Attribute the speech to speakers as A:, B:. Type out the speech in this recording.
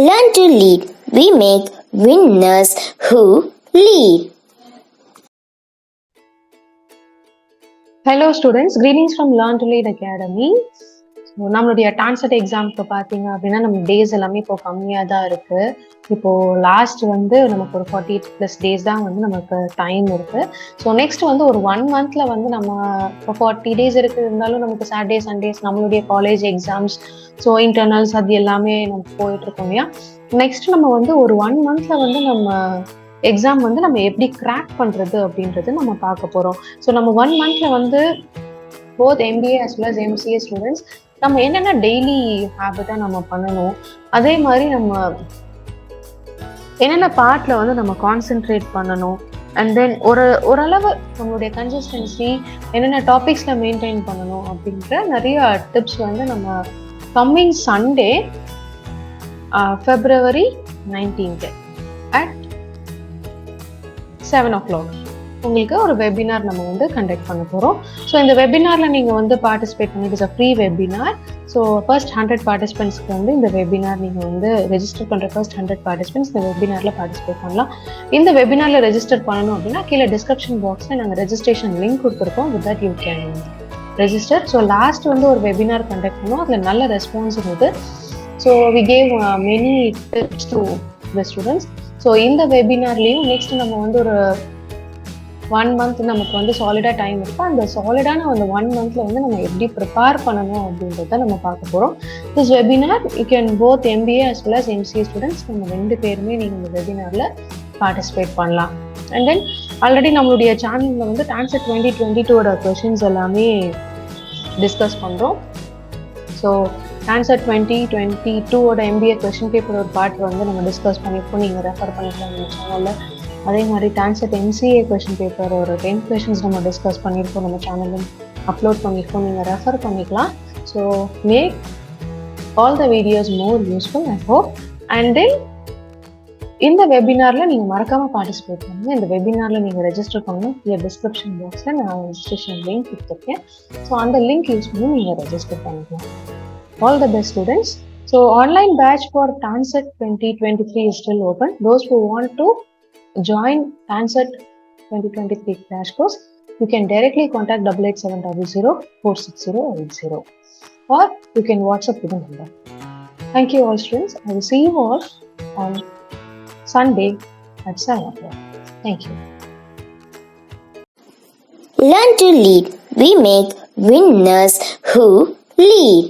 A: Learn to lead. We make winners who lead.
B: Hello students, greetings from Learn to Lead Academy. So நம்மளுடைய டான்செட் எக்ஸாமுக்கு பார்த்தீங்க அப்படின்னா நம்ம days எல்லாமே இப்போ கம்மியாக தான் இருக்குது. இப்போது லாஸ்ட் நமக்கு ஒரு 48+ டேஸ் தான் நமக்கு டைம் இருக்குது. ஸோ நெக்ஸ்ட் ஒரு 1 மந்த்தில் நம்ம இப்போ 40 டேஸ் இருந்தாலும் நமக்கு சாட்டர்டே சண்டேஸ் நம்மளுடைய காலேஜ் எக்ஸாம்ஸ், ஸோ இன்டர்னல்ஸ் அது எல்லாமே நமக்கு போயிட்டுருக்கோம் இல்லையா. நெக்ஸ்ட் நம்ம ஒரு 1 மந்த்தில் நம்ம எக்ஸாம் நம்ம எப்படி கிராக் பண்ணுறது அப்படின்றது நம்ம பார்க்க போகிறோம். ஸோ நம்ம 1 மந்த்தில் both MBA as well as MCA students நம்ம என்னென்ன டெய்லி ஹேபிட்டாக நம்ம பண்ணணும், அதே மாதிரி நம்ம என்னென்ன பார்ட்டில் நம்ம கான்சென்ட்ரேட் பண்ணணும், அண்ட் தென் ஓரளவு நம்மளுடைய கன்சிஸ்டன்சி என்னென்ன டாபிக்ஸில் மெயின்டைன் பண்ணணும் அப்படின்ற நிறைய டிப்ஸ் நம்ம coming Sunday February 19th at 7 o'clock உங்களுக்கு ஒரு வெபினார் நம்ம கண்டக்ட் பண்ண போகிறோம். ஸோ இந்த வெபினாரில் நீங்கள் பார்ட்டிசிபேட் பண்ணி, it's a free webinar. So first 100 பார்ட்டிசிபென்ட்ஸ்க்கு இந்த வெபினார் நீங்கள் ரெஜிஸ்டர் பண்ணுற ஃபர்ஸ்ட் 100 பார்ட்டிசிபென்ட்ஸ் இந்த வெபினாரில் பார்ட்டிசிபேட் பண்ணலாம். இந்த வெபினாரில் ரெஜிஸ்டர் பண்ணணும் அப்படின்னா கீழே டிஸ்கிரிப்ஷன் பாக்ஸில் நாங்கள் ரெஜிஸ்ட்ரேஷன் லிங்க் கொடுத்துருக்கோம். With that you can register. So last ஒரு வெபினார் கண்டக்ட் பண்ணோம், அதில் நல்ல ரெஸ்பான்ஸ் இருந்தது. So we gave many tips to the students. So இந்த வெபினார்லேயும் நெக்ஸ்ட் நம்ம ஒரு 1 மந்த் நமக்கு சாலிடாக டைம் இருக்குது. அந்த சாலிடான அந்த 1 மந்த்தில் நம்ம எப்படி ப்ரிப்பேர் பண்ணணும் அப்படின்றத நம்ம பார்க்க போகிறோம். This webinar you can both MBA as well as MCA students நம்ம 2 பேருமே நீங்கள் இந்த வெபினாரில் பார்ட்டிசிபேட் பண்ணலாம். அண்ட் தென் ஆல்ரெடி நம்மளுடைய சேனலில் Tancet 2022 கொஷின்ஸ் எல்லாமே டிஸ்கஸ் பண்ணுறோம். So Tancet 2022 MBA question paper ஒரு பார்ட் நம்ம டிஸ்கஸ் பண்ணியிருக்கோம், நீங்கள் ரெஃபர் பண்ணிக்கலாம் நம்ம சேனலில். அதே மாதிரி Tancet MCA கொஷின் பேப்பர் ஒரு 10 கொஷின்ஸ் நம்ம டிஸ்கஸ் பண்ணியிருக்கோம், நம்ம சேனலில் அப்லோட் பண்ணியிருக்கோம், நீங்கள் ரெஃபர் பண்ணிக்கலாம். So make all the videos more useful I hope. And then இந்த வெபினாரில் நீங்கள் மறக்காமல் பார்ட்டிசிபேட் பண்ணுங்கள். இந்த வெபினாரில் நீங்கள் ரெஜிஸ்டர் பண்ணணும். இந்த டிஸ்கிரிப்ஷன் பாக்ஸில் நான் ரெஜிஸ்ட்ரேஷன் லிங்க் கொடுத்துருக்கேன். ஸோ அந்த லிங்க் யூஸ் பண்ணி நீங்கள் ரெஜிஸ்டர் பண்ணிக்கலாம். All the best students. So online batch for Tancet 2023 is still open. Those who want to join Tancet 2023 crash course, you can directly contact 88700 46080 or you can WhatsApp to the number. Thank you all students. I will see you all on Sunday at 7 o'clock. Thank you.
A: Learn to lead. We make winners who lead.